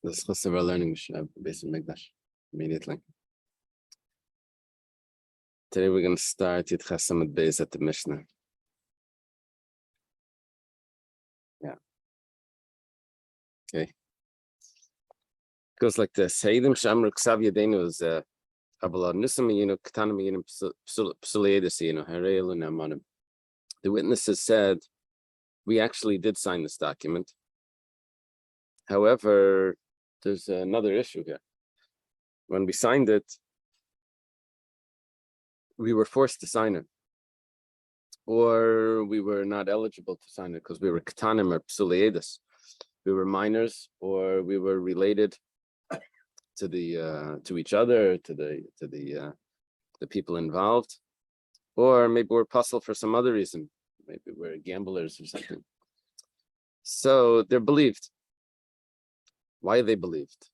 This is we're learning based on Mikdash immediately. Today we're going to start Yid Chesamad Beis at the Mishnah. Yeah. Okay. Goes like this. Heidim Shamru Ksav Yadenu is Abelad Nisam Yinu Katanim Yinu Psuliadis Yinu Harelu Namanim. The witnesses said we actually did sign this document. However, there's another issue here. When we signed it, we were forced to sign it, or we were not eligible to sign it because we were katanim or psuliadis. We were minors, or we were related to the to each other, to the people involved, or maybe we're puzzle for some other reason. Maybe we're gamblers or something. So they're believed. Why are they believed?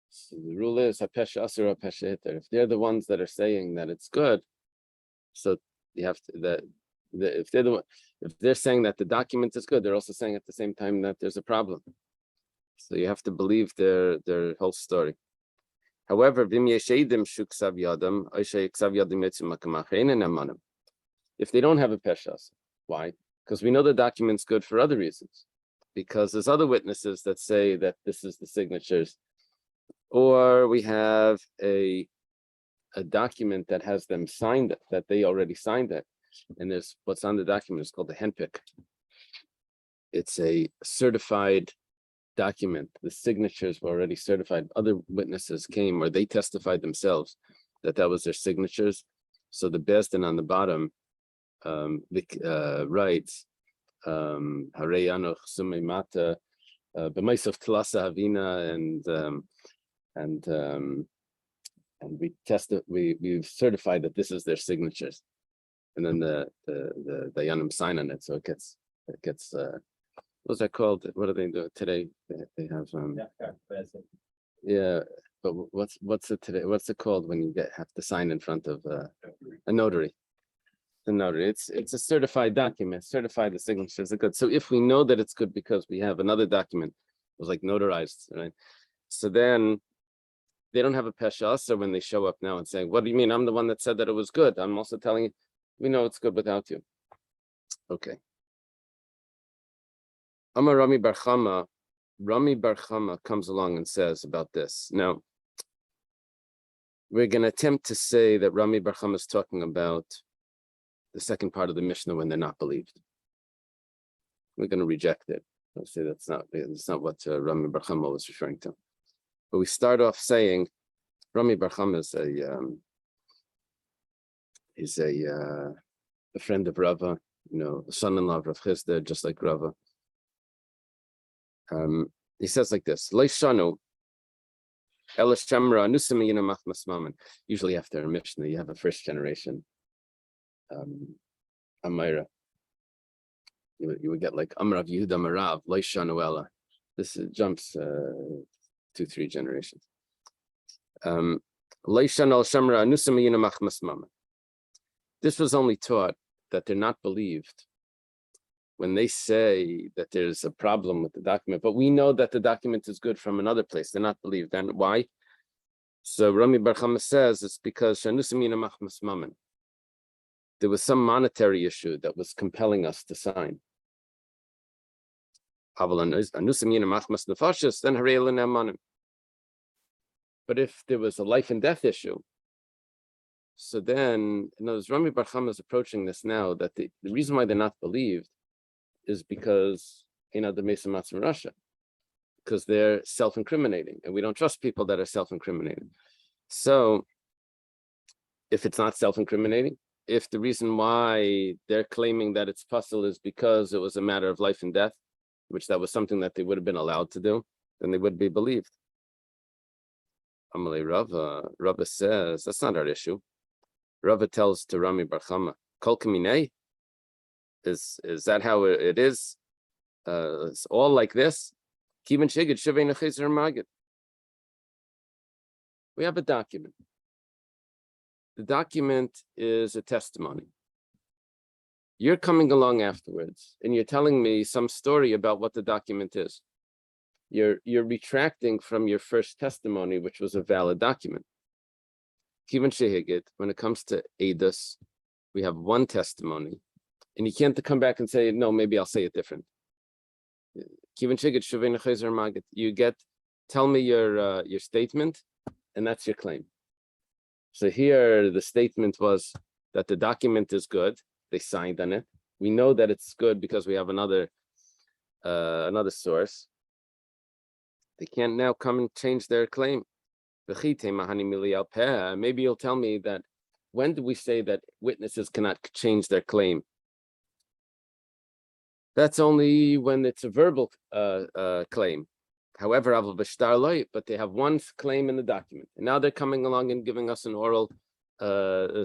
So the rule is hapesha asur hapesha heter. If they're the ones that are saying that it's good, so you have to if they're saying that the document is good, they're also saying at the same time that there's a problem. So you have to believe their whole story. However, if they don't have a peshas, why? Because we know the document's good for other reasons. Because there's other witnesses that say that this is the signatures, or we have a document that has them signed it, that they already signed it, and there's what's on the document is called the henpik. It's a certified document. The signatures were already certified. Other witnesses came, or they testified themselves that was their signatures. So the Bezdin on the bottom writes. Hareyanoch Sumei Mata, B'maisav Tlasa Havina, and we've certified that this is their signatures, and then the Dayanim sign on it, so it gets what's that called? What do they do today? They have yeah, but what's it today? What's it called when you have to sign in front of a notary? The notary. It's a certified document. Certified the signatures are good. So if we know that it's good because we have another document, it was like notarized, right? So then they don't have a pesha. So when they show up now and saying, "What do you mean? I'm the one that said that it was good." I'm also telling you, we know it's good without you. Okay. Amar Rami Bar Chama. Rami Bar Chama comes along and says about this. Now, we're going to attempt to say that Rami Bar Chama is talking about the second part of the Mishnah when they're not believed. We're going to reject it. I'll say that's not what Rami Bar Chama was referring to. But we start off saying Rami Bar Chama is a friend of Rava, son-in-law of Rav Chisda, just like Rava. He says like this: usually after a Mishnah, you have a first generation Amira. You would get like Amrav Yehuda Marav, Laisha Noella. This jumps 2-3 generations. This was only taught that they're not believed when they say that there's a problem with the document, but we know that the document is good from another place. They're not believed. And why? So Rami Bar Chama says it's because there was some monetary issue that was compelling us to sign. But if there was a life and death issue, so then, Rami Bar Chama is approaching this now, that the reason why they're not believed is because, the Mesa Matzah Russia, because they're self-incriminating, and we don't trust people that are self-incriminating. So if it's not self-incriminating, if the reason why they're claiming that it's puzzle is because it was a matter of life and death, which that was something that they would have been allowed to do, then they would be believed. Amalei Rava says, that's not our issue. Rava tells to Rami Bar Chama, Kol Kaminei, is that how it is? It's all like this? We have a document. The document is a testimony. You're coming along afterwards and you're telling me some story about what the document is. you're retracting from your first testimony, which was a valid document. Kivan shehigit, when it comes to edus, we have one testimony, and you can't come back and say, no, maybe I'll say it different. Kivan shehigit shuvein chayzer magit. You get, tell me your statement, and that's your claim. So here the statement was that the document is good. They signed on it. We know that it's good because we have another source. They can't now come and change their claim. Maybe you'll tell me that when do we say that witnesses cannot change their claim? That's only when it's a verbal claim. However, but they have one claim in the document, and now they're coming along and giving us an oral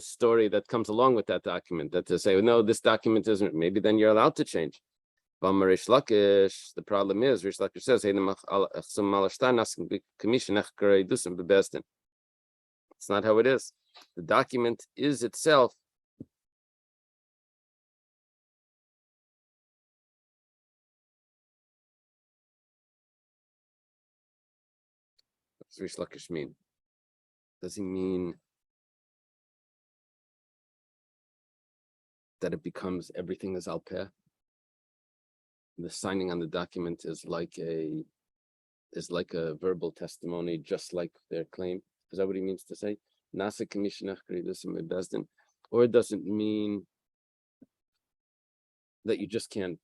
story that comes along with that document. That to say, no, this document isn't. Maybe then you're allowed to change. Rish Lakish, the problem is, Rish Lakish says, it's not how it is. The document is itself what does Rish Lakish mean? Does he mean that it becomes everything is al peh? The signing on the document is like a verbal testimony, just like their claim. Is that what he means to say? Or does it mean that you just can't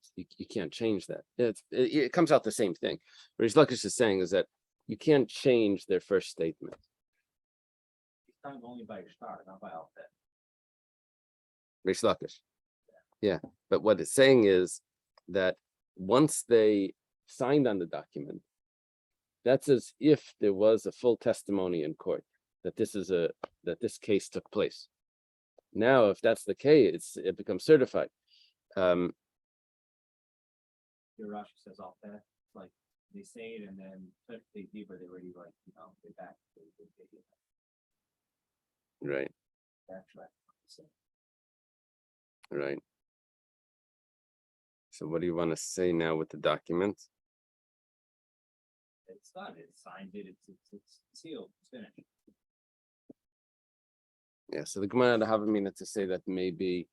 change that? It comes out the same thing. What Rish Lakish is saying is that you can't change their first statement. It's done only by Shtar, not by Alpha. Rish Lakish. Yeah, but what it's saying is that once they signed on the document, that's as if there was a full testimony in court that this case took place. Now, if that's the case, it becomes certified. Your Rashi says Alpha, like they say it, and then 50 deeper, they already like they back. Right. Right. So what do you want to say now with the document? It's done. It's signed. It's sealed. It's finished. Yeah. So the Gemara have a minute to say that maybe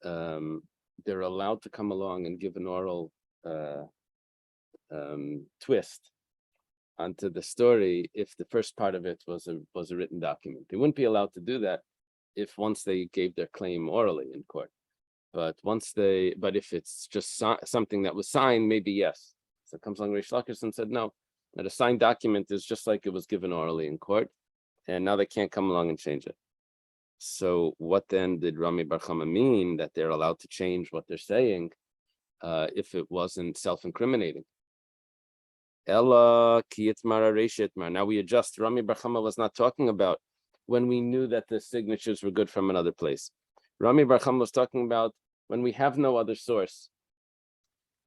they're allowed to come along and give an oral twist onto the story if the first part of it was a written document. They wouldn't be allowed to do that if once they gave their claim orally in court. But if it's just something that was signed, maybe yes. So it comes along Rish Lakish and said no, that a signed document is just like it was given orally in court, and now they can't come along and change it. So what then did Rami Bar Chama mean that they're allowed to change what they're saying if it wasn't self-incriminating? Ella kiyitmar reishitmar. Now we adjust. Rami Bar Chama was not talking about when we knew that the signatures were good from another place. Rami Bar Chama was talking about when we have no other source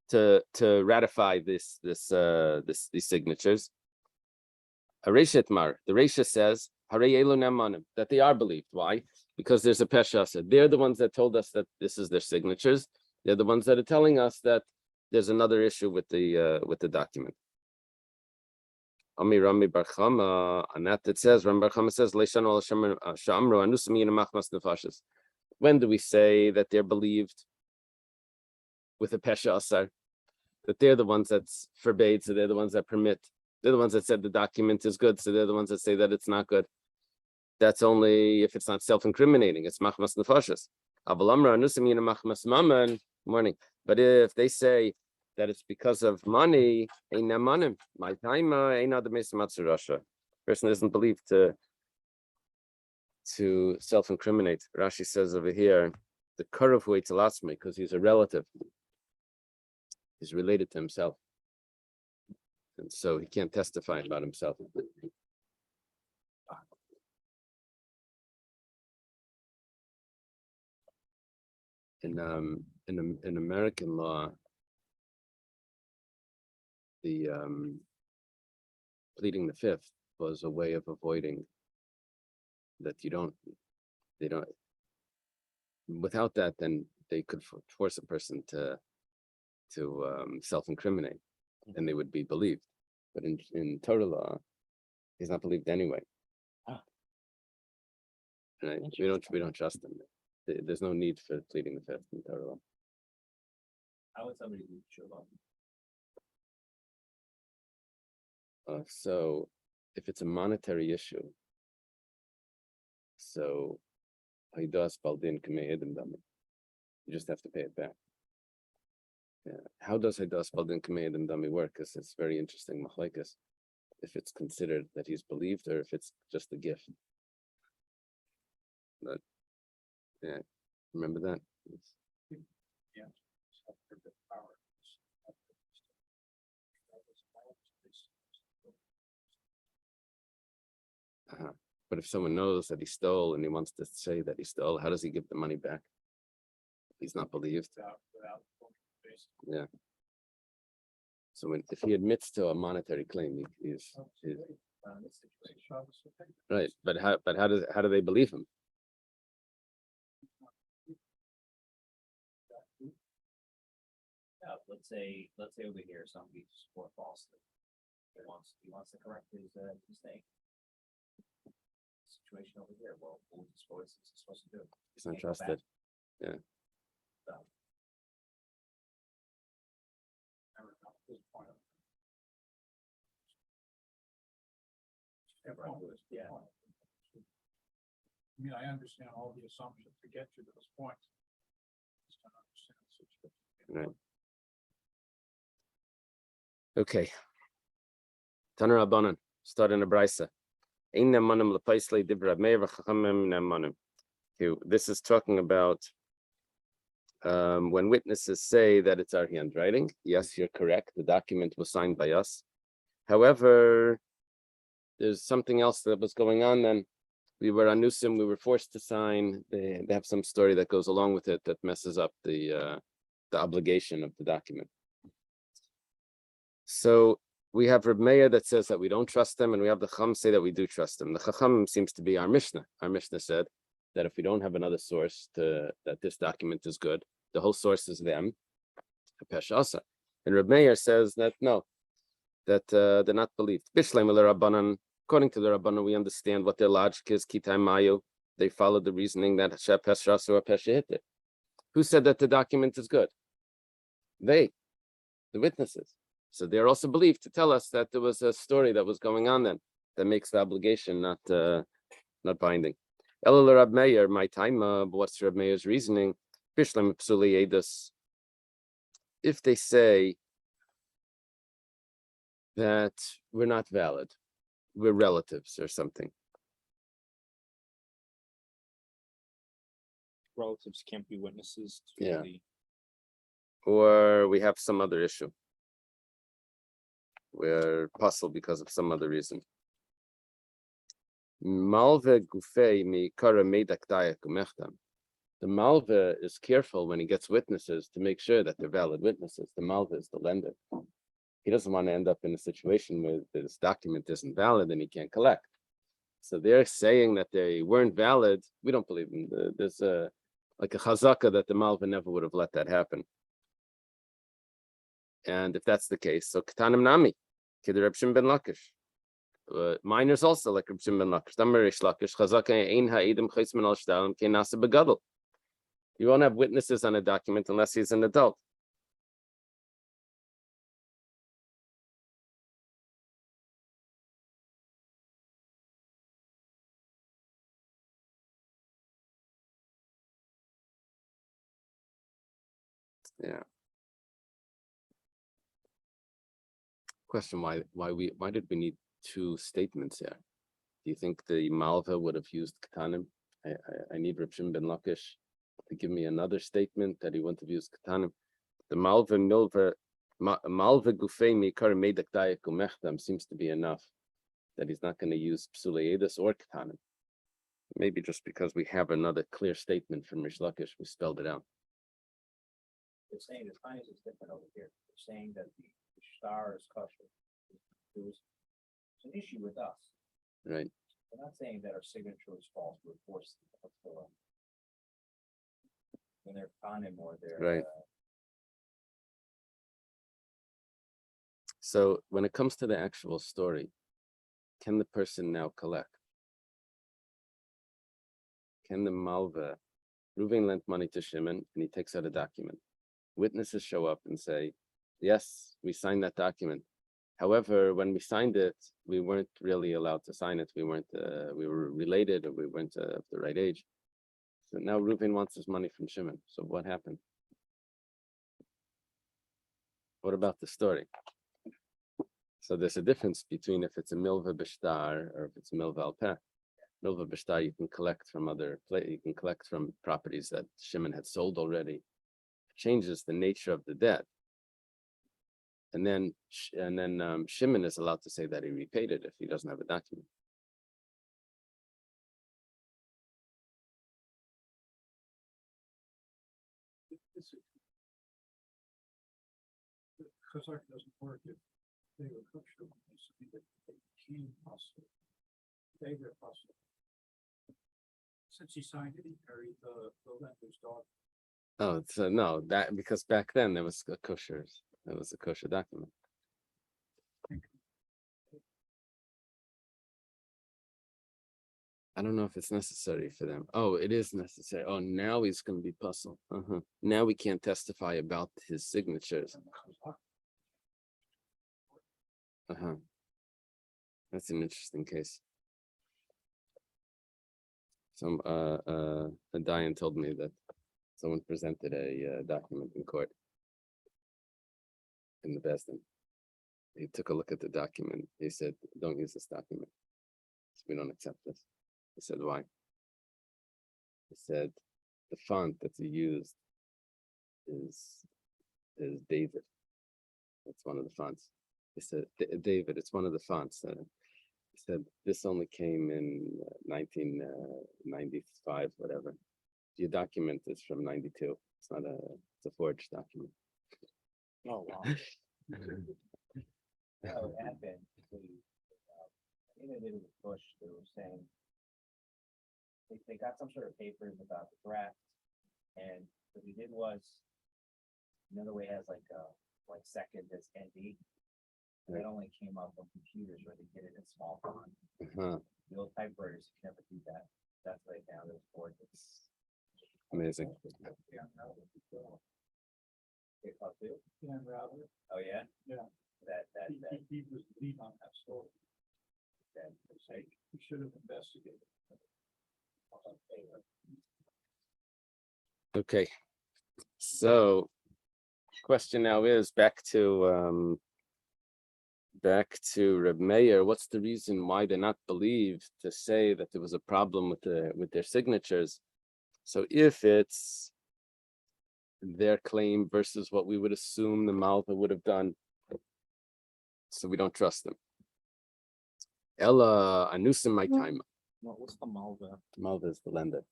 to ratify these signatures. The Reisha says that they are believed. Why? Because there's a Pesha. They're the ones that told us that this is their signatures. They're the ones that are telling us that there's another issue with the document. Rami Bar Chama, and that it says Rami Bar Chama says when do we say that they're believed with a Pesha Asar? That they're the ones that forbade, so they're the ones that permit. They're the ones that said the document is good, so they're the ones that say that it's not good. That's only if it's not self-incriminating. It's machmas nefashis. Morning. But if they say that it's because of money, my time, person isn't believed to self-incriminate. Rashi says over here, the Karav who eats Alatsmi, because he's a relative. He's related to himself. And so he can't testify about himself. In American law, the pleading the fifth was a way of avoiding that they don't, without that, then they could force a person to self-incriminate and they would be believed. But in Torah law, he's not believed anyway. Ah. Right? We don't trust him. There's no need for pleading the fifth in Torah law. How would somebody do Shabbat? So if it's a monetary issue, so Haidas Baldin Kamei Edim Dami, you just have to pay it back. Yeah. How does Haidas Baldin Kamei Edim Dami work? Because it's very interesting, machlekes, if it's considered that he's believed or if it's just a gift. But yeah, remember that. Yeah. But if someone knows that he stole and he wants to say that he stole, how does he give the money back? He's not believed. Yeah. So if he admits to a monetary claim, he's right. But how do they believe him? Yeah, let's say over here somebody swore falsely. He wants to correct his mistake. Situation over here. Well, what is he supposed to do? He's not trusted. Yeah. Yeah. I mean, I understand all the assumptions to get you to this point. Just don't understand the situation. Right. Okay. Taner Rabbanan, start in a brisa. This is talking about when witnesses say that it's our handwriting. Yes, you're correct. The document was signed by us. However, there's something else that was going on then. We were anusim, we were forced to sign. They have some story that goes along with it that messes up the obligation of the document. So we have Reb Meir that says that we don't trust them, and we have the Chacham say that we do trust them. The Chacham seems to be our Mishnah. Our Mishnah said that if we don't have another source that this document is good, the whole source is them. And Reb Meir says that no, that they're not believed. According to the Rabbanan, we understand what their logic is. Kitai Mayu, they followed the reasoning that Shapeshasu or Peshahit. Who said that the document is good? They, the witnesses. So they're also believed to tell us that there was a story that was going on then that makes the obligation not binding. Elul Rab Meir, my time. What's Rab Meir's reasoning? Bishlam Psuli Edus. If they say that we're not valid, we're relatives or something. Relatives can't be witnesses to Yeah. the Or we have some other issue. We're puzzled because of some other reason. Malve gufei mi kara medak dayak umechtam. The Malva is careful when he gets witnesses to make sure that they're valid witnesses. The Malva is the lender. He doesn't want to end up in a situation where this document isn't valid and he can't collect. So they're saying that they weren't valid. We don't believe them. There's like a chazaka that the Malva never would have let that happen. And if that's the case, so Katanim Nami, Kid Reb Shimon ben Lakish. Minors also like Reb Shimon ben Lakish. Damar Rish Lakish, chazaka ein ha'edim chaisman al shtalim kenasa begadol. You won't have witnesses on a document unless he's an adult. Yeah. Question: Why did we need two statements here? Do you think the Malva would have used Katanim? I need Reb Shimon ben Lakish to give me another statement that he wouldn't have used Katanim. The Malva Gufei Mikar Medak Dayak Umechtam seems to be enough that he's not going to use Psulei Edus or Katanim. Maybe just because we have another clear statement from Rish Lakish, we spelled it out. They're saying the times is different over here. They're saying that the star is kosher. There's an issue with us. Right. They're not saying that our signature is false. We're forced to fill in. When they're on him or they're Right. So when it comes to the actual story, can the person now collect? Can the Malva, Reuven lent money to Shimon and he takes out a document. Witnesses show up and say, yes, we signed that document. However, when we signed it, we weren't really allowed to sign it. We were related, or we weren't of the right age. So now Reuven wants his money from Shimon. So what happened? What about the story? So there's a difference between if it's a milva b'shtar or if it's a milva al peh. Milva b'shtar, you can collect from you can collect from properties that Shimon had sold already. It changes the nature of the debt. And then Shimon is allowed to say that he repaid it if he doesn't have a document. Chazak doesn't work if they were kosher when they say that they became possible. They were possible. Since he signed it, he married the lender's daughter. Oh, so no, that because back then there was a kosher document. I don't know if it's necessary for them. Oh, it is necessary. Oh, now he's going to be puzzled. Now we can't testify about his signatures. That's an interesting case. A Dayan told me that someone presented a document in court in the Besdin. He took a look at the document. He said, "Don't use this document. We don't accept this." I said, "Why?" He said, "The font that you used is David. It's one of the fonts." He said, "David, it's one of the fonts." He said, "This only came in 1995, whatever. Your document is from 92. It's not it's a forged document." Oh, wow. That would happen. I think they did it with Bush. They were saying they got some sort of papers about the draft, and what he did was another way has like second as ND. That only came up on computers where they did it in small font. The old typewriters, you can never do that. That's right now. There's board. Amazing. Yeah, rather. Oh yeah. Yeah. He was the lead on that story. That say he should have investigated. Okay. So, question now is back to Reb Meir. What's the reason why they're not believed to say that there was a problem with their signatures? So if it's their claim versus what we would assume the Malva would have done, so we don't trust them. Ella anusim my time. What's the Malva? Malva is the lender.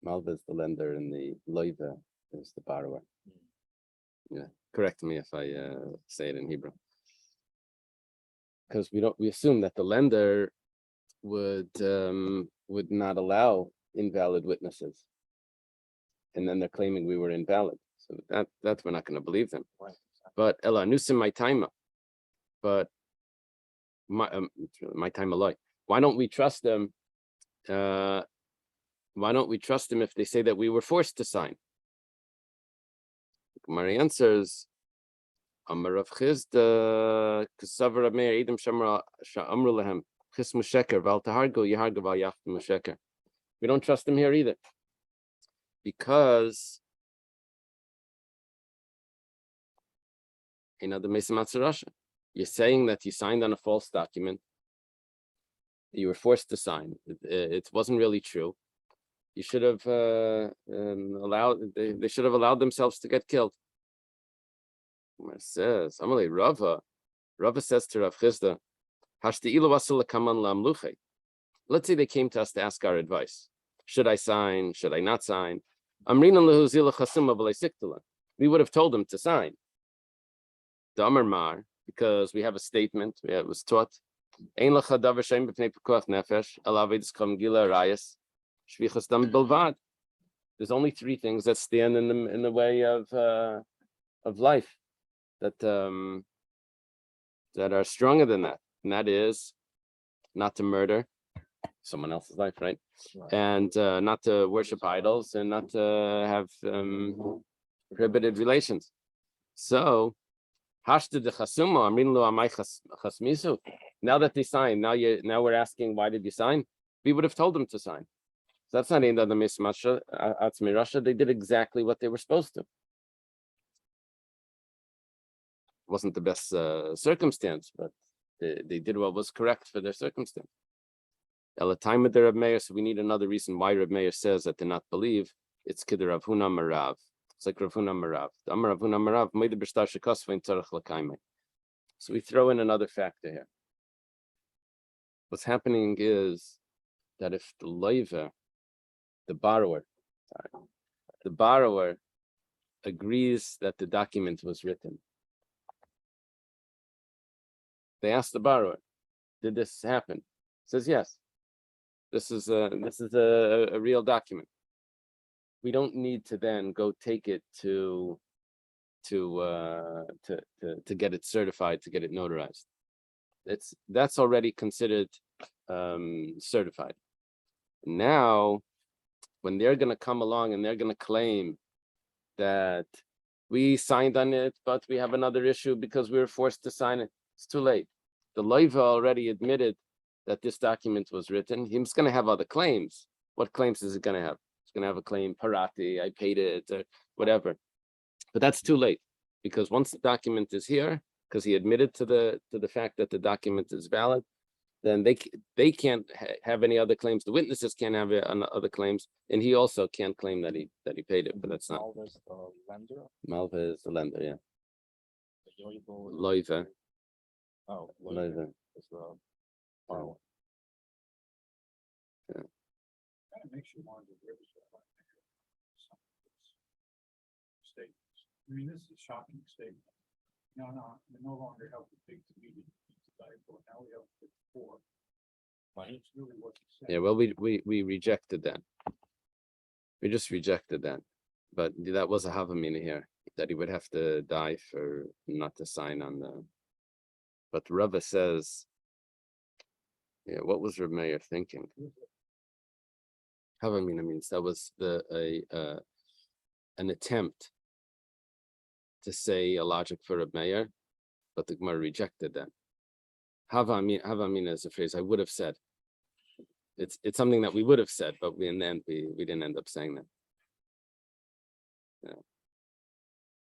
Malva is the lender, and the loiva is the borrower. Yeah, correct me if I say it in Hebrew. Because we assume that the lender would not allow invalid witnesses, and then they're claiming we were invalid. So that we're not going to believe them. Right. But Ella anusim my time. But my time alone. Why don't we trust them? Why don't we trust them if they say that we were forced to sign? Gemara answers, Amar Rav Chizda, Kesavar Meir Edom Shamra Amru Lehem Chismu Sheker Val Tahargo Yahargo Val Yachtim Sheker. We don't trust them here either, because the Mesa Matzarasha. You're saying that you signed on a false document. You were forced to sign. It wasn't really true. You should have allowed. They should have allowed themselves to get killed. It says, Amalei Rava. Rava says to Rav Chizda, let's say they came to us to ask our advice. Should I sign? Should I not sign? We would have told them to sign. The Amar Mar, because we have a statement. It was taught. There's only three things that stand in the way of life. That that are stronger than that, and that is not to murder someone else's life, right? And not to worship idols and not to have prohibited relations. So, hashta de chasumo amrin lo amai chasmisu. Now that they signed, now we're asking, why did you sign? We would have told them to sign. So that's not in the mismasha atzmi Russia. They did exactly what they were supposed to. Wasn't the best circumstance, but they did what was correct for their circumstance. At the time of the Reb Meir, so we need another reason why Reb Meir says that they not believe. It's Kid Rav Huna Marav. It's like Rav Huna Marav. The Amar Rav Huna Marav made the b'shtar shekosva in tzarech l'kaimei. So we throw in another factor here. What's happening is that if the loiva, the borrower agrees that the document was written, they ask the borrower, "Did this happen?" Says yes. This is a real document. We don't need to then go take it to get it certified, to get it notarized. That's already considered certified. Now, when they're going to come along and they're going to claim that we signed on it, but we have another issue because we were forced to sign it, it's too late. The loiva already admitted that this document was written. He's going to have other claims. What claims is it going to have? It's going to have a claim, parati, I paid it, or whatever. But that's too late, because once the document is here, because he admitted to the fact that the document is valid, then they can't have any other claims. The witnesses can't have other claims, and he also can't claim that he paid it. But that's not. Malva is the lender. Malva is the lender, yeah. Loiva. Loiva. Oh, Loiva. is the borrower. Kind of makes you wonder where was the some of these statements. I mean, this is a shocking statement. No, we no longer have the big to meet for. Now we have the big four. But it's really what he said. Yeah, well, we rejected that. We just rejected that. But that was a havamina here, that he would have to die for not to sign on the. But Rava says, yeah, what was Reb Meir thinking? Havamina means that was an attempt to say a logic for Reb Meir, but the Gemara rejected that. Havamina is a phrase I would have said. It's something that we would have said, but in the end we didn't end up saying that.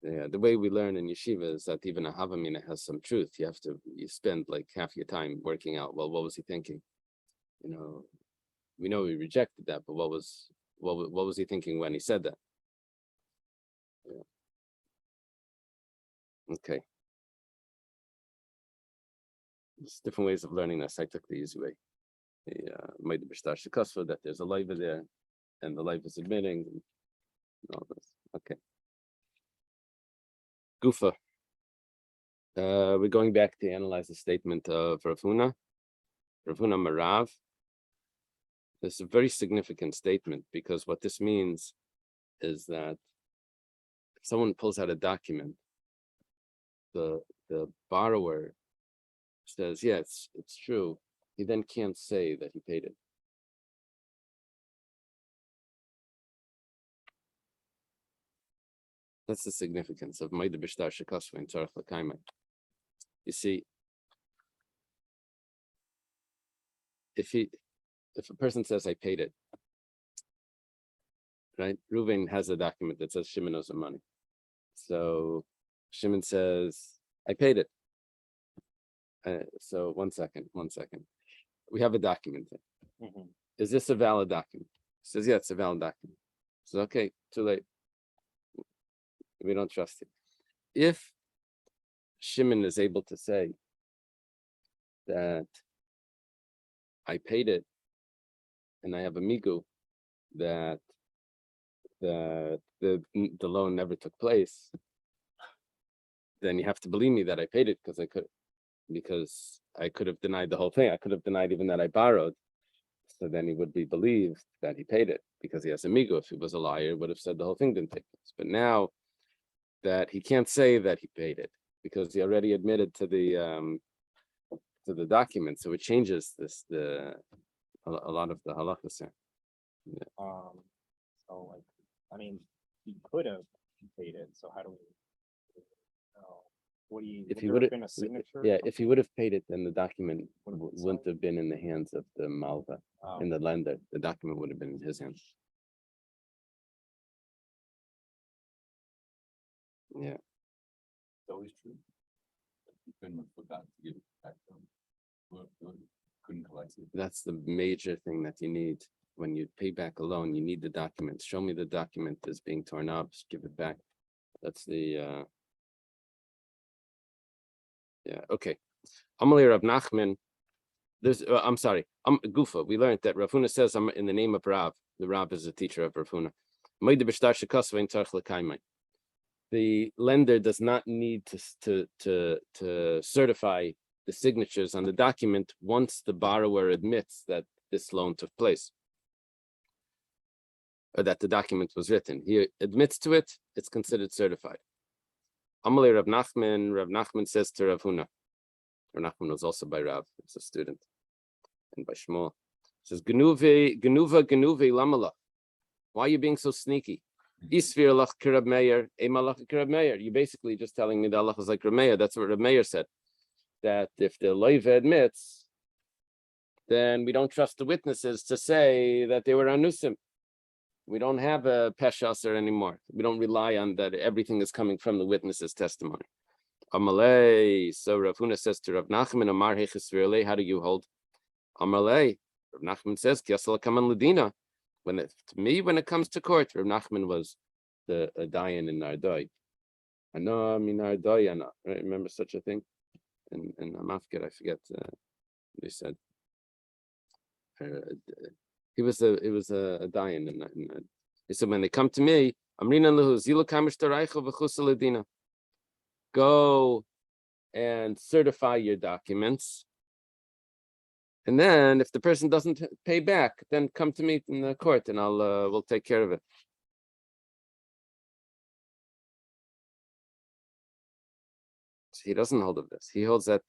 Yeah, the way we learn in yeshiva is that even a havamina has some truth. You spend like half your time working out, well, what was he thinking? You know, we know he rejected that, but what was he thinking when he said that? Yeah. Okay. There's different ways of learning this. I took the easy way. Made the b'shtar shekosva that there's a loiva there, and the loiva is admitting and all this. Okay. Gufa. We're going back to analyze the statement of Rav Huna Marav. This is a very significant statement, because what this means is that if someone pulls out a document, the borrower says, yes, it's true. He then can't say that he paid it. That's the significance of Maida Bishtar Shekosva in Tzarech L'Kaimai. You see, if a person says I paid it, right? Reuven has a document that says Shimon owes him money. So Shimon says, I paid it. So one second. We have a document here. Mm-hmm. Is this a valid document? He says, yeah, it's a valid document. So okay, too late. We don't trust it. If Shimon is able to say that I paid it, and I have a migu that the loan never took place, then you have to believe me that I paid it, because I could have denied the whole thing. I could have denied even that I borrowed. So then he would be believed that he paid it, because he has a migu. If he was a liar, he would have said the whole thing didn't take place. But now that he can't say that he paid it, because he already admitted to the to the document, so it changes a lot of the halachas here. So like, I mean, he could have paid it, so how do we? What do you, If would he there would have have, been a signature? yeah, if he would have paid it, then the document Would've been wouldn't signed? have been in the hands of the malva, Oh, in the lender. The document would have been in his hands. Yeah, It's always true. You couldn't have forgotten to give it back to them. Couldn't collect it. that's the major thing that you need. When you pay back a loan, you need the document. Show me the document that's being torn up, just give it back. That's the, yeah, okay. Amalei Rav Nachman, there's, I'm sorry, Gufa, we learned that Rav Huna says, I'm in the name of Rav. The Rav is a teacher of Rav Huna. The lender does not need to certify the signatures on the document once the borrower admits that this loan took place, or that the document was written. He admits to it, it's considered certified. Amalei Rav Nachman says to Rav Huna, Rav Nachman was also by Rav, it's a student, and by Shmuel. Says, Genuve lamala. Why are you being so sneaky? Isfir lach kirab meir, emalach kirab meir. You're basically just telling me that Allah is like Reb Meir. That's what Reb Meir said. That if the loiva admits, then we don't trust the witnesses to say that they were anusim. We don't have a peshaser anymore. We don't rely on that. Everything is coming from the witnesses' testimony. Amalei. So Rav Huna says to Rav Nachman, Amar hechesvirle, how do you hold? Amalei. Rav Nachman says, Kiasala kaman ladina. When it comes to court, Rav Nachman was the dayan in Nardoi. I know I'm in Nardoi, I remember such a thing. And Amafkir, I forget what they said. He was a dayan in he said, when they come to me, Amrina lahu zilu kamish taraycha v'chusa ladina. Go and certify your documents. And then if the person doesn't pay back, then come to me in the court and we'll take care of it. So he doesn't hold of this. He holds that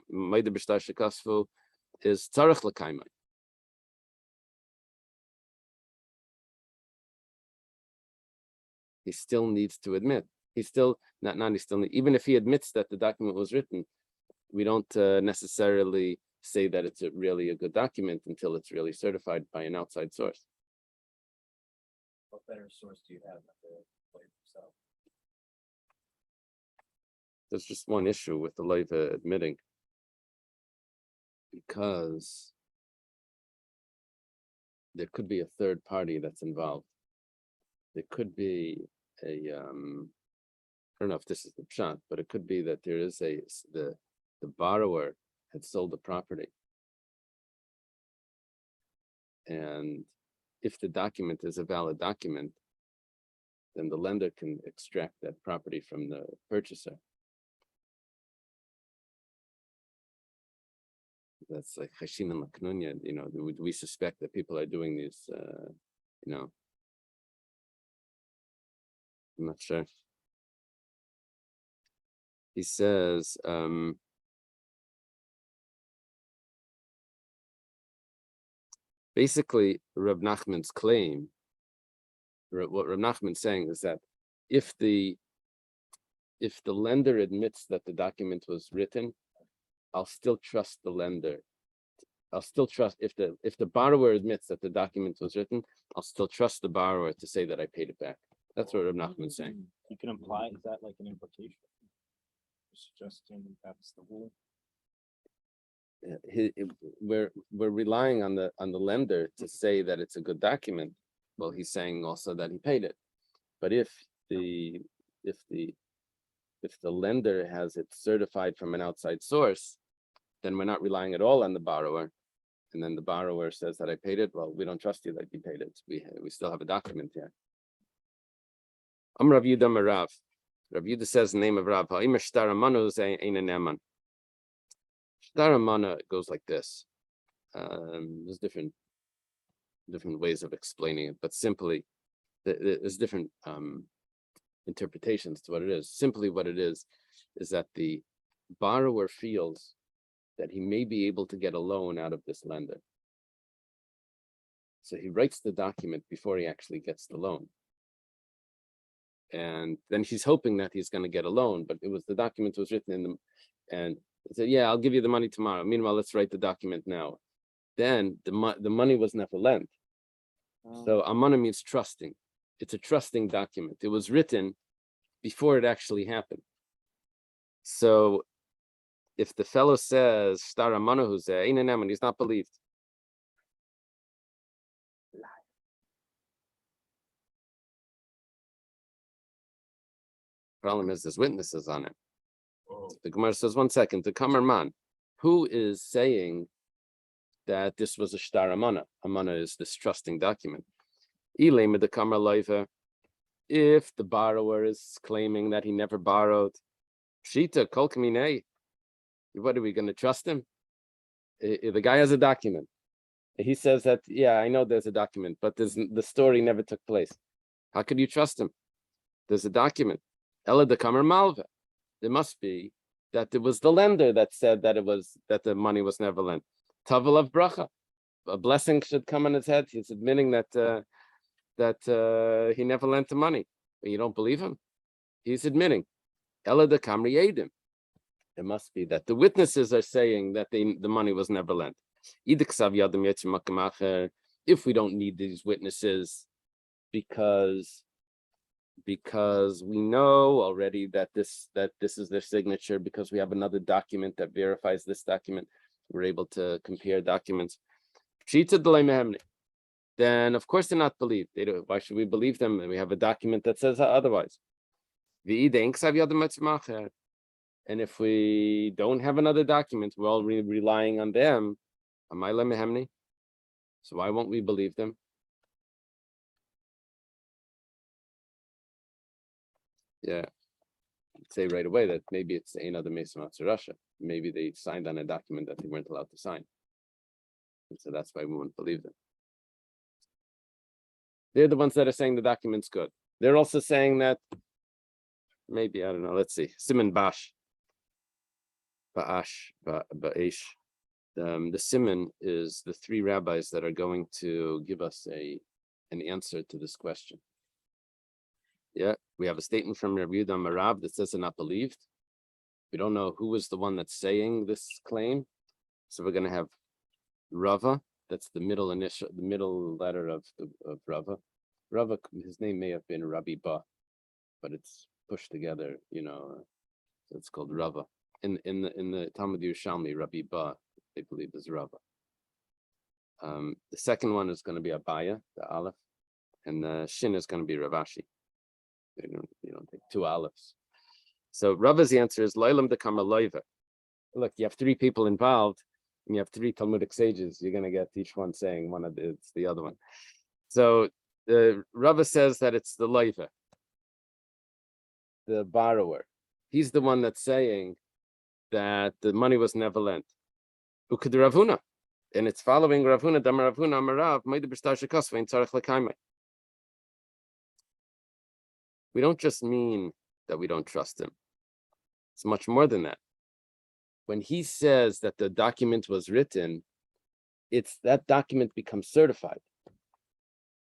Maida B'Shtar Shekasfu is Tzarech L'Kaimai. He still needs to admit. He still, even if he admits that the document was written, we don't necessarily say that it's really a good document until it's really certified by an outside source. what better source do you have than the lawyer himself? There's just one issue with the loiva admitting, because there could be a third party that's involved. There could be a, I don't know if this is the pshat, but it could be that there is the borrower had sold the property. And if the document is a valid document, then the lender can extract that property from the purchaser. That's like Hashim and Laknunya, we suspect that people are doing these, I'm not sure. He says, basically, Reb Nachman's claim, what Reb Nachman's saying is that if the lender admits that the document was written, I'll still trust the lender. I'll still trust if the borrower admits that the document was written, I'll still trust the borrower to say that I paid it back. That's what Reb Nachman's saying. You can imply, is that like an implication? Suggesting that's the rule? We're relying on the lender to say that it's a good document. Well, he's saying also that he paid it. But if the lender has it certified from an outside source, then we're not relying at all on the borrower. And then the borrower says that I paid it. Well, we don't trust you that you paid it. We still have a document here. Rav Yudah Marav. Rav Yudah says the name of Rav. Shtaramana goes like this. There's different ways of explaining it, but simply there's different interpretations to what it is. Simply what it is that the borrower feels that he may be able to get a loan out of this lender. So he writes the document before he actually gets the loan. And then he's hoping that he's going to get a loan, but the document was written in the, and he said, yeah, I'll give you the money tomorrow. Meanwhile, let's write the document now. Then the money was never lent. So amana means trusting. It's a trusting document. It was written before it actually happened. So if the fellow says star amana and he's not believed. Problem is there's witnesses on it. The Gemara says, 1 second, the Kamerman, who is saying that this was a shtar amana? Amana is this trusting document. If the borrower is claiming that he never borrowed, Shita, kol kamine, what are we going to trust him? The guy has a document. He says that, yeah, I know there's a document, but the story never took place. How could you trust him? There's a document. Ella de Kamer Malva. There must be that it was the lender that said that the money was never lent. Tavel of bracha. A blessing should come on his head. He's admitting that he never lent the money. But you don't believe him? He's admitting. Ella de Kamri Edim. It must be that the witnesses are saying that the money was never lent. If we don't need these witnesses, because we know already that this is their signature, because we have another document that verifies this document, we're able to compare documents. Then of course they're not believed. Why should we believe them? And we have a document that says otherwise. And if we don't have another document, we're all relying on them. So why won't we believe them? Yeah, I'd say right away that maybe it's another Mesa Russia. Maybe they signed on a document that they weren't allowed to sign. And so that's why we won't believe them. They're the ones that are saying the document's good. They're also saying that maybe, I don't know, let's see, Simon Bash. Ba'ash, Ba'esh. The Simon is the 3 rabbis that are going to give us an answer to this question. Yeah, we have a statement from Rabbi Yehuda Marav that says they're not believed. We don't know who is the one that's saying this claim. So we're going to have Rava. That's the middle letter of Rava. Rava, his name may have been Rabbi Ba, but it's pushed together, so it's called Rava. In the Talmud Yerushalmi, Rabbi Ba, they believe is Rava. The second one is going to be Abaya, the Aleph, and the Shin is going to be Ravashi. You don't take 2 Alephs. So Rava's answer is Loilam de Kama Loiva. Look, you have 3 people involved, and you have 3 Talmudic sages. You're going to get each one saying it's the other one. So Rava says that it's the Loiva, the borrower. He's the one that's saying that the money was never lent. Uked Ravuna, and it's following Ravuna. Damar Ravuna Amarav Ma'id B'Shtar Shekosva in Tzarech L'Kaimai. We don't just mean that we don't trust him. It's much more than that. When he says that the document was written, it's that document becomes certified.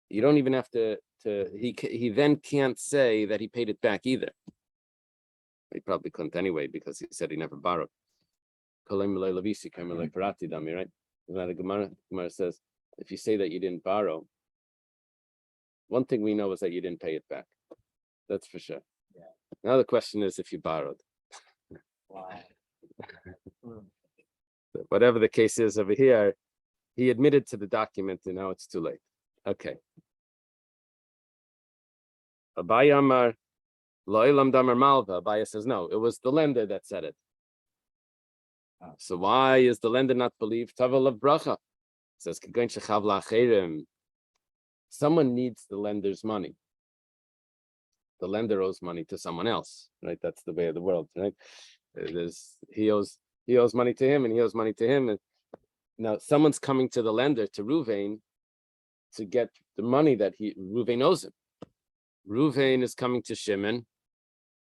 You don't even have to he then can't say that he paid it back either. He probably couldn't anyway, because he said he never borrowed. Right? The Gemara says, if you say that you didn't borrow, one thing we know is that you didn't pay it back. That's for sure. Yeah. Now the question is if you borrowed. Wow. Whatever the case is over here, he admitted to the document and now it's too late. Okay. Abaya Amar Lo'ilam Damar Malva. Abaya says no, it was the lender that said it. So why is the lender not believed? Tavel of bracha. Says someone needs the lender's money. The lender owes money to someone else, right? That's the way of the world, right? He owes money to him, and he owes money to him. And now someone's coming to the lender, to Ruvain, to get the money that Ruvain owes him. Ruvain is coming to Shimon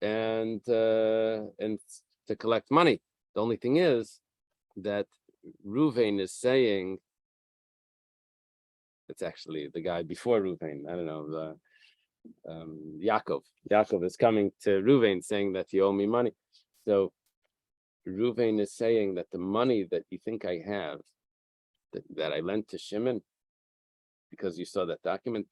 and to collect money. The only thing is that Ruvain is saying, it's actually the guy before Ruvain, I don't know, Yaakov. Yaakov is coming to Ruvain saying that you owe me money. So Ruvain is saying that the money that you think I have, that I lent to Shimon, because you saw that document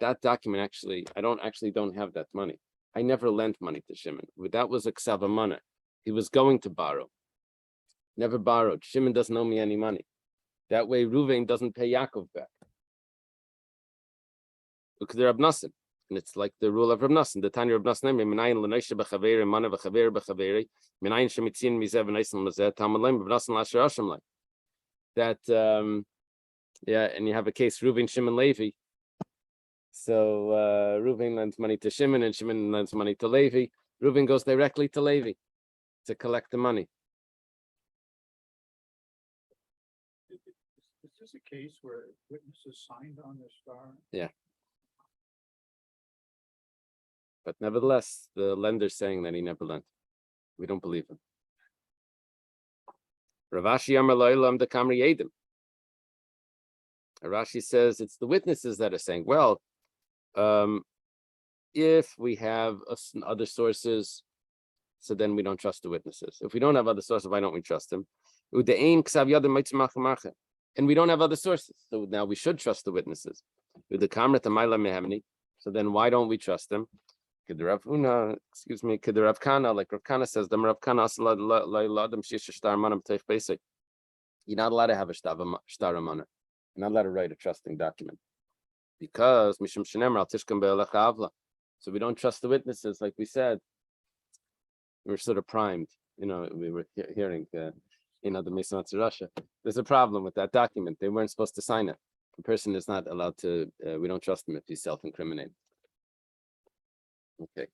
actually, I don't have that money. I never lent money to Shimon. That was a ksavamana. He was going to borrow. Never borrowed. Shimon doesn't owe me any money. That way Ruvain doesn't pay Yaakov back. Look, they're Abnasim. And it's like the rule of Rab Nassim. The Tanya Rab Nassim, Minayin l'noishe b'chaveri, mana b'chaveri b'chaveri, Minayin shemitzin mizeh v'neisim l'zeh, Talmud leim b'v'nassim l'asher Hashem leim. That, and you have a case, Reuven, Shimon, Levi. So Reuven lends money to Shimon, and Shimon lends money to Levi. Reuven goes directly to Levi to collect the money. Is this a case where witnesses signed on this star? Yeah. But nevertheless, the lender's saying that he never lent. We don't believe him. Ravashi Amar Lo'ilam the Kamri Yedim. Rashi says it's the witnesses that are saying, well, if we have other sources, so then we don't trust the witnesses. If we don't have other sources, why don't we trust them? And we don't have other sources, so now we should trust the witnesses. So then why don't we trust them? Kid Rav Kana, like Rav Kana says, you're not allowed to have a shtar amana. You're not allowed to write a trusting document. Because Mishum Shenemar al Tishkam Be'elech Avla. So we don't trust the witnesses, like we said. We were sort of primed, we were hearing the Mesanat Russia. There's a problem with that document. They weren't supposed to sign it. The person is not allowed to, we don't trust him if he's self-incriminating. Okay.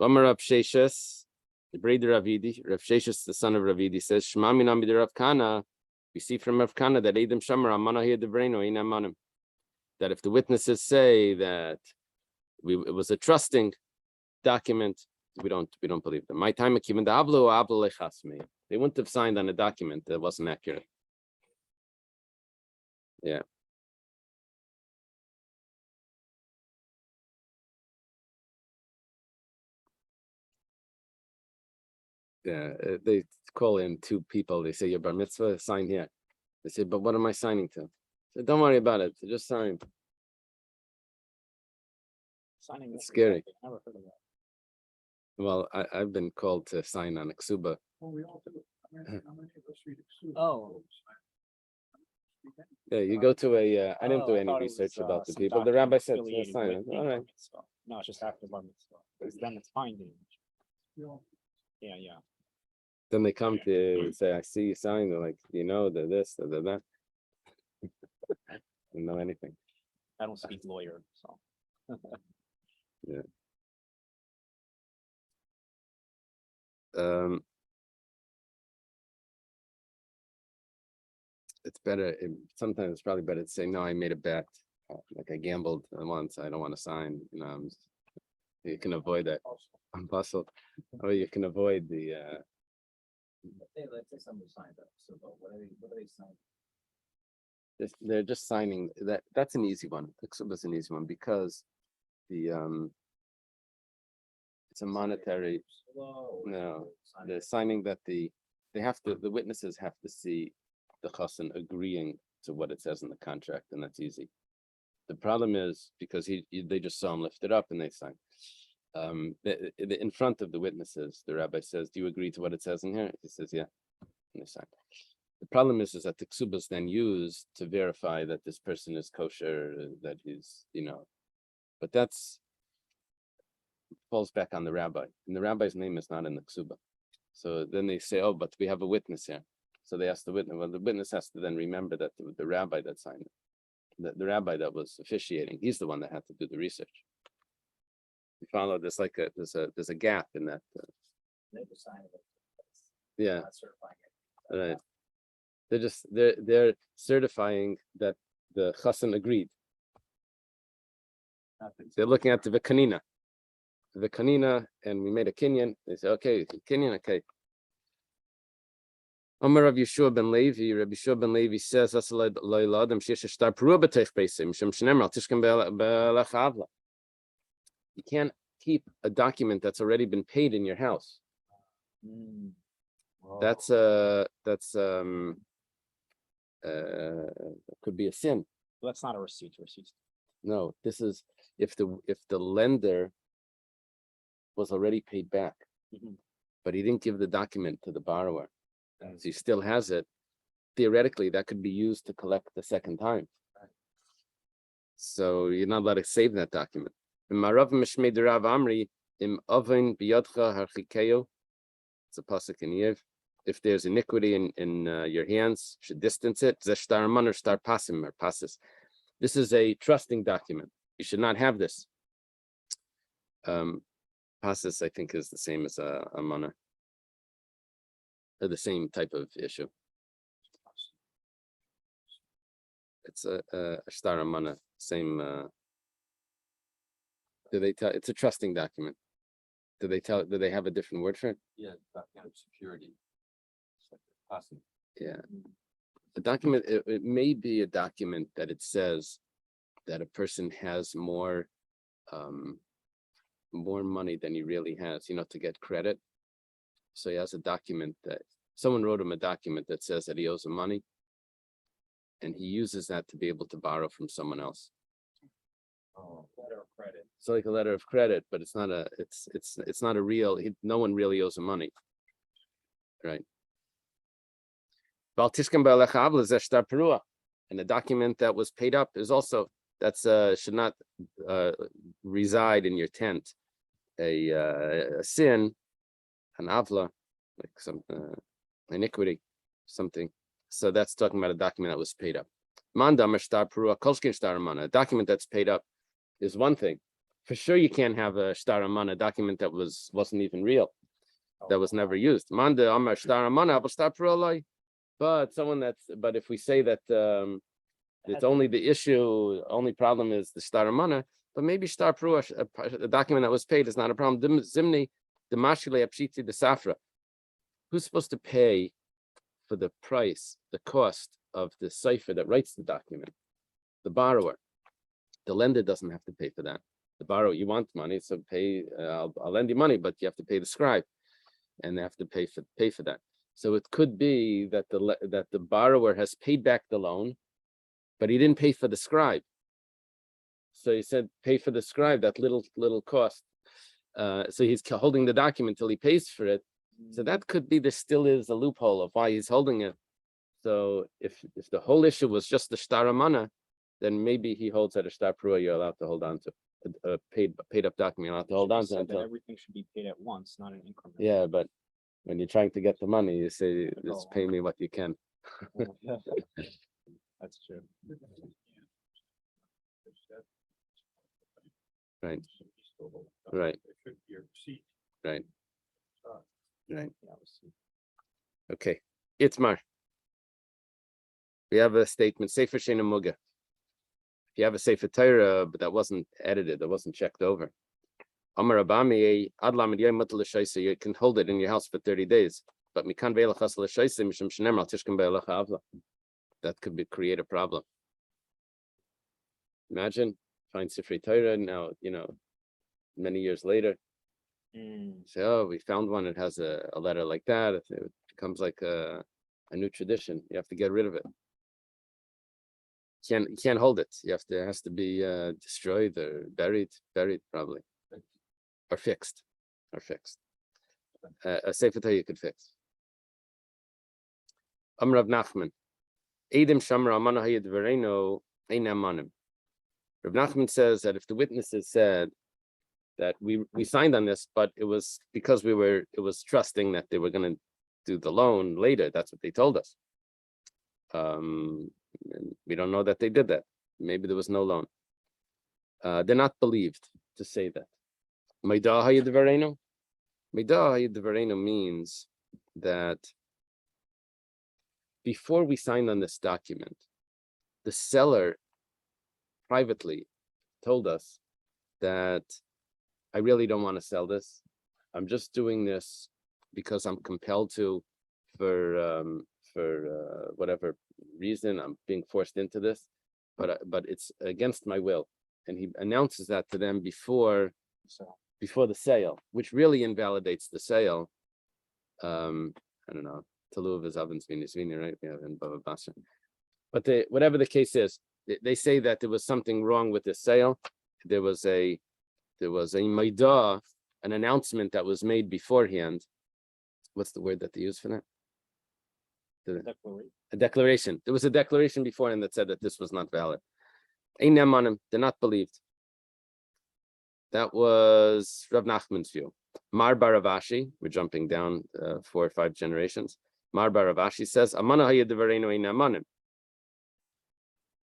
Vamar Rav Sheshes, the brother Ravidi, Rav Sheshes, the son of Ravidi, says, Shema minam b'der Rav Kana. We see from Rav Kana that Edom Shamar Amana here the Vreno in Amanim. That if the witnesses say that it was a trusting document, we don't believe them. My time they wouldn't have signed on a document that wasn't accurate. Yeah. Yeah, they call in two people. They say your bar mitzvah, sign here. They say, but what am I signing to? So don't worry about it. Just sign. Signing. It's scary. I never heard of that. Well, I've been called to sign on a ksuba. Well, we all do. How many of us read Kesubos? Oh. Yeah, you go to a. I didn't do I any thought it was, research about the some people. The document rabbi said, affiliated sign with it. the All bar right. mitzvah. No, it's just after bar mitzvah. Because then it's binding. Yeah. Then they come to say, I see you signed. They're like, they're this, they're that. Don't know anything. I don't speak lawyer, so. Yeah. It's better. Sometimes it's probably better to say, no, I made a bet. Like I gambled once. I don't want to sign. You can avoid that. I'm puzzled. Or you can avoid the. Let's say somebody signed up. So what are they signing? They're just signing that. That's an easy one. It's an easy one because the it's a monetary. No, they're signing that the witnesses have to see the chassan agreeing to what it says in the contract, and that's easy. The problem is because they just saw him lift it up and they signed. In front of the witnesses, the rabbi says, "Do you agree to what it says in here?" He says, "Yeah," and they sign. The problem is that the ksubas is then used to verify that this person is kosher, that he's, but that's falls back on the rabbi, and the rabbi's name is not in the ksuba. So then they say, "Oh, but we have a witness here." So they ask the witness. Well, the witness has to then remember that the rabbi that signed it, the rabbi that was officiating, he's the one that had to do the research. You follow? There's like there's a gap in that. Yeah. Right. They're certifying that the chassan agreed. They're looking at the v'kanina, and we made a kinyan. They say, okay, kinyan, okay. Amar Rav Yeshua ben Levi. Rabbi Yeshua ben Levi says, you can't keep a document that's already been paid in your house. That's could be a sin. Well, that's not a receipt. Receipt. No, this is if the lender was already paid back, but he didn't give the document to the borrower, so he still has it. Theoretically, that could be used to collect the second time. So you're not allowed to save that document. It's a pasuk in Yev. If there's iniquity in your hands, should distance it. Passes. This is a trusting document. You should not have this. Passes, I think, is the same as a mana. They're the same type of issue. It's a shtar mana, same. Do they tell? It's a trusting document. Do they tell? Do they have a different word for it? Yeah, that kind of security. It's like a passive. Yeah, a document. It may be a document that it says that a person has more money than he really has. To get credit. So he has a document that someone wrote him a document that says that he owes him money, and he uses that to be able to borrow from someone else. Oh, letter of credit. It's like a letter of credit, but it's not a. It's not a real. No one really owes him money, right? And the document that was paid up is also should not reside in your tent. A sin, an avla, like some iniquity, something. So that's talking about a document that was paid up. A document that's paid up is one thing. For sure, you can't have a shtar amana, a document that wasn't even real, that was never used. But if we say that it's only the issue, only problem is the shtar amana, but maybe shtar prua, a document that was paid is not a problem. Zimni, the mashile apshiti, the safra. Who's supposed to pay for the price, the cost of the cipher that writes the document? The borrower. The lender doesn't have to pay for that. The borrower, you want money, so pay. I'll lend you money, but you have to pay the scribe, and they have to pay for that. So it could be that the borrower has paid back the loan, but he didn't pay for the scribe. So he said, pay for the scribe, that little cost. So he's holding the document till he pays for it. So that could be, there still is a loophole of why he's holding it. So if the whole issue was just the shtar amana, then maybe he holds that a shtar prua you're allowed to hold on to, a paid up document you're allowed to hold on to until Everything should be paid at once, not an increment. Yeah, but when you're trying to get the money, you say, just pay me what you can. That's true. Right. Right. Right. Right. Okay. Itmar. We have a statement, Sefer Shena Muga. If you have a Sefer Torah, but that wasn't edited, that wasn't checked over. Amar Abami, Adlam Yom Mutal Shaisa, you can hold it in your house for 30 days. But Mikan Ve'elachas L'Shaisa, Mishum Shneim Al Tishkan Be'elach Avla. That could create a problem. Imagine, find Sefer Torah now, many years later. Say, oh, we found one. It has a letter like that. It becomes like a new tradition. You have to get rid of it. You can't hold it. It has to be destroyed or buried probably, or fixed. A Sefer Torah you could fix. Rav Nachman, Eidim Shamar Amana Hayed Vereno Ein Amanim. Rav Nachman says that if the witnesses said that we signed on this, but it was because it was trusting that they were going to do the loan later. That's what they told us. And we don't know that they did that. Maybe there was no loan. They're not believed to say that. Meidah Hayed Vereno. Meidah Hayed Vereno means that before we signed on this document, the seller privately told us that I really don't want to sell this. I'm just doing this because I'm compelled to whatever reason I'm being forced into this, but it's against my will. And he announces that to them before the sale, which really invalidates the sale. I don't know, Taluv is Avin Svini, right? We have in Bava Basra. But whatever the case is, they say that there was something wrong with the sale. There was a maidah, an announcement that was made beforehand. What's the word that they use for that? A declaration. There was a declaration beforehand that said that this was not valid. Ein nemanim, they're not believed. That was Rav Nachman's view. Mar bar Rav Ashi, we're jumping down 4 or 5 generations. Mar bar Rav Ashi says, Amana hayadavarenu ein nemanim.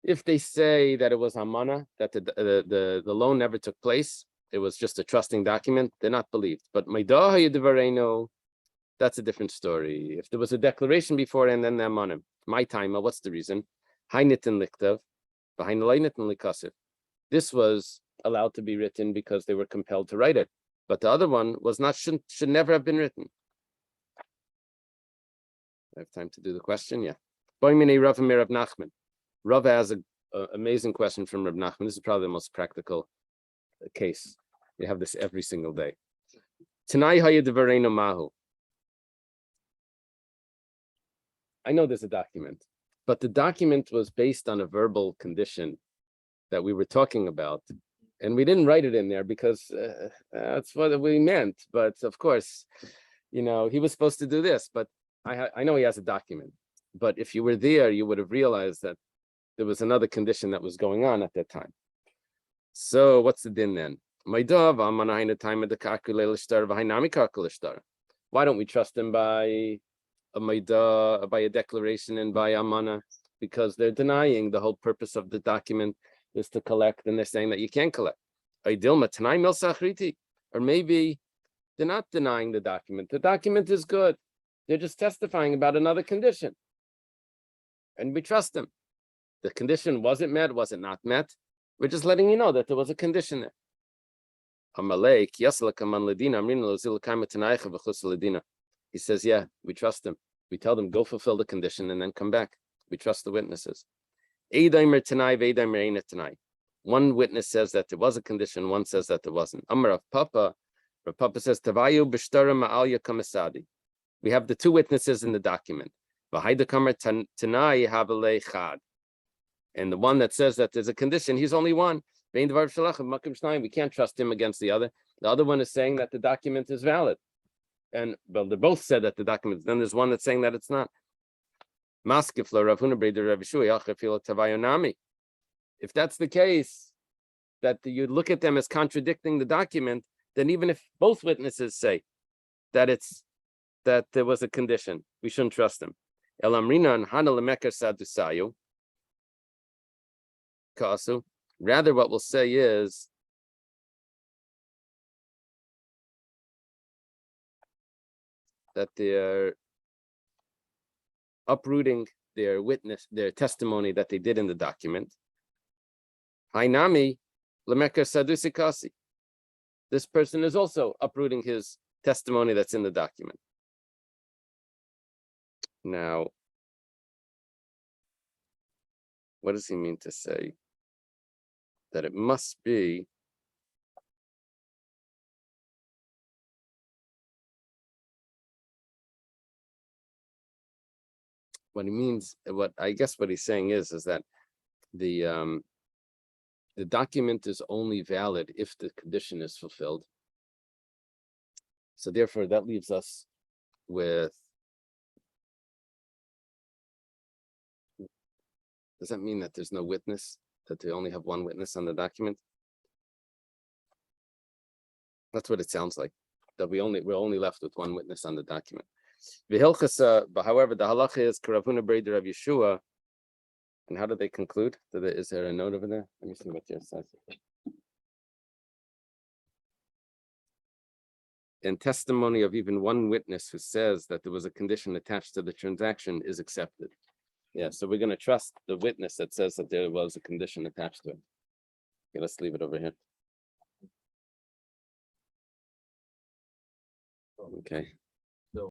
If they say that it was amana, that the loan never took place, it was just a trusting document, they're not believed. But maidah hayadavarenu, that's a different story. If there was a declaration before and then the amanim, my time, what's the reason? Hainitin liktav, behind the lainitin likasif. This was allowed to be written because they were compelled to write it, but the other one was not, should never have been written. I have time to do the question, yeah. Boimini Rav Amir Rav Nachman. Rav has an amazing question from Rav Nachman. This is probably the most practical case. We have this every single day. Tanai hayadavarenu mahu. I know there's a document, but the document was based on a verbal condition that we were talking about. And we didn't write it in there because that's what we meant. But of course, he was supposed to do this, but I know he has a document. But if you were there, you would have realized that there was another condition that was going on at that time. So what's the din then? Why don't we trust him by a maidah, by a declaration and by amana? Because they're denying the whole purpose of the document is to collect, and they're saying that you can't collect. Or maybe they're not denying the document. The document is good. They're just testifying about another condition. And we trust them. The condition wasn't met, was it not met? We're just letting you know that there was a condition there. He says, yeah, we trust them. We tell them, go fulfill the condition and then come back. We trust the witnesses. One witness says that there was a condition, one says that there wasn't. Amar Rav Papa says, Tavayu b'shtara ma'alya kamisadi. We have the 2 witnesses in the document. And the one that says that there's a condition, he's only one. We can't trust him against the other. The other one is saying that the document is valid. And well, they both said that the document, then there's one that's saying that it's not. If that's the case, that you look at them as contradicting the document, then even if both witnesses say that there was a condition, we shouldn't trust them. Rather, what we'll say is that they're uprooting their testimony that they did in the document. Hainami lemeker sadusikasi. This person is also uprooting his testimony that's in the document. Now, what does he mean to say? That it must be what he means, what he's saying is that the document is only valid if the condition is fulfilled. So therefore, that leaves us with, does that mean that there's no witness, that they only have one witness on the document? That's what it sounds like, that we're only left with one witness on the document. But however, the halacha is Karavuna Breder of Yeshua. And how do they conclude? Is there a note over there? Let me see what yours says. And testimony of even one witness who says that there was a condition attached to the transaction is accepted. Yeah, so we're going to trust the witness that says that there was a condition attached to it. Okay, let's leave it over here. Okay.